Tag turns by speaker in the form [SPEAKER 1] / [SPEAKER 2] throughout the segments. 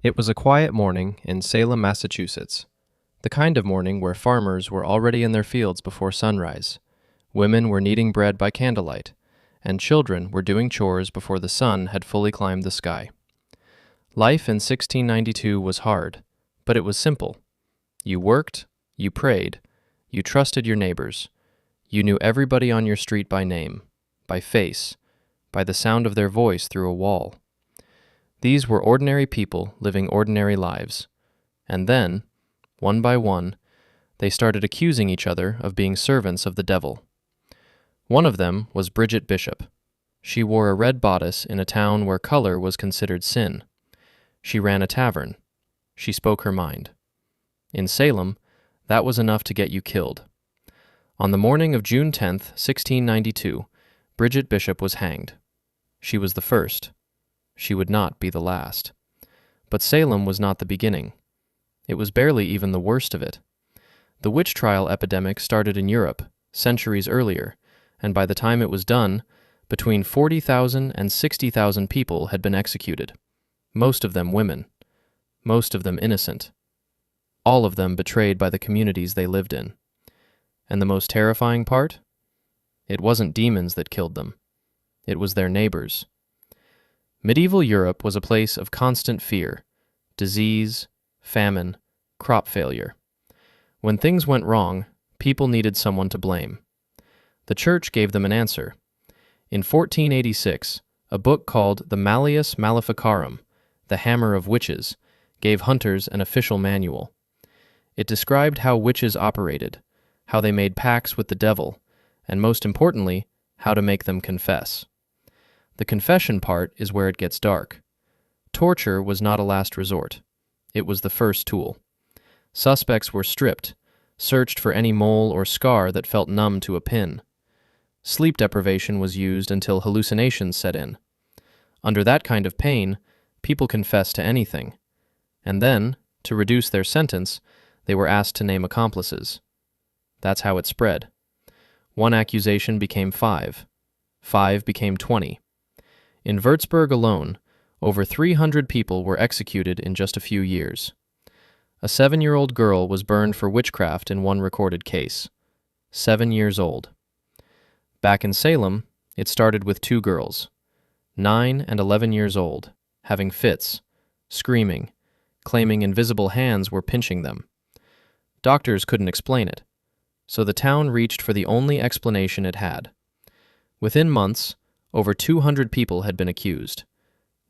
[SPEAKER 1] It was a quiet morning in Salem, Massachusetts, the kind of morning where farmers were already in their fields before sunrise, women were kneading bread by candlelight, and children were doing chores before the sun had fully climbed the sky. Life in 1692 was hard, but it was simple. You worked, you prayed, you trusted your neighbors, you knew everybody on your street by name, by face, by the sound of their voice through a wall. These were ordinary people living ordinary lives. And then, one by one, they started accusing each other of being servants of the devil. One of them was Bridget Bishop. She wore a red bodice in a town where color was considered sin. She ran a tavern. She spoke her mind. In Salem, that was enough to get you killed. On the morning of June 10th, 1692, Bridget Bishop was hanged. She was the first. She would not be the last. But Salem was not the beginning. It was barely even the worst of it. The witch trial epidemic started in Europe, centuries earlier, and by the time it was done, between 40,000 and 60,000 people had been executed, most of them women, most of them innocent, all of them betrayed by the communities they lived in. And the most terrifying part? It wasn't demons that killed them. It was their neighbors. Medieval Europe was a place of constant fear, disease, famine, crop failure. When things went wrong, people needed someone to blame. The church gave them an answer. In 1486, a book called the Malleus Maleficarum, the Hammer of Witches, gave hunters an official manual. It described how witches operated, how they made pacts with the devil, and most importantly, how to make them confess. The confession part is where it gets dark. Torture was not a last resort. It was the first tool. Suspects were stripped, searched for any mole or scar that felt numb to a pin. Sleep deprivation was used until hallucinations set in. Under that kind of pain, people confessed to anything. And then, to reduce their sentence, they were asked to name accomplices. That's how it spread. One accusation became 5. 5 became 20. In Würzburg alone, over 300 people were executed in just a few years. A 7-year-old girl was burned for witchcraft in one recorded case. 7 years old. Back in Salem, it started with 2 girls, 9 and 11 years old, having fits, screaming, claiming invisible hands were pinching them. Doctors couldn't explain it, so the town reached for the only explanation it had. Within months, over 200 people had been accused.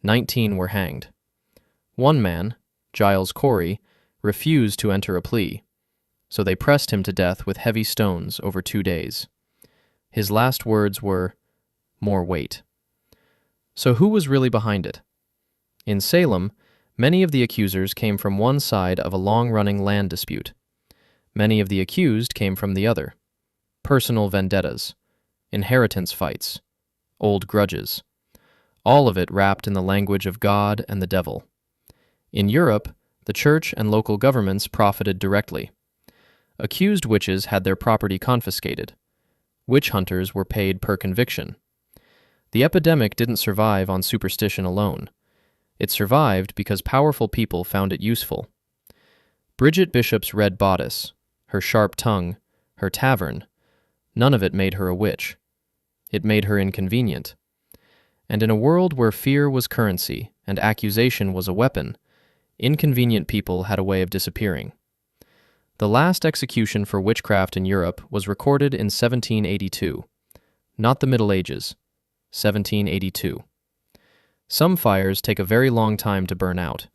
[SPEAKER 1] 19 were hanged. One man, Giles Corey, refused to enter a plea, so they pressed him to death with heavy stones over 2 days. His last words were, "More weight." So who was really behind it? In Salem, many of the accusers came from one side of a long-running land dispute. Many of the accused came from the other. Personal vendettas, inheritance fights, old grudges. All of it wrapped in the language of God and the devil. In Europe, the church and local governments profited directly. Accused witches had their property confiscated. Witch hunters were paid per conviction. The epidemic didn't survive on superstition alone. It survived because powerful people found it useful. Bridget Bishop's red bodice, her sharp tongue, her tavern, none of it made her a witch. It made her inconvenient. And in a world where fear was currency and accusation was a weapon, inconvenient people had a way of disappearing. The last execution for witchcraft in Europe was recorded in 1782. Not the Middle Ages. 1782. Some fires take a very long time to burn out.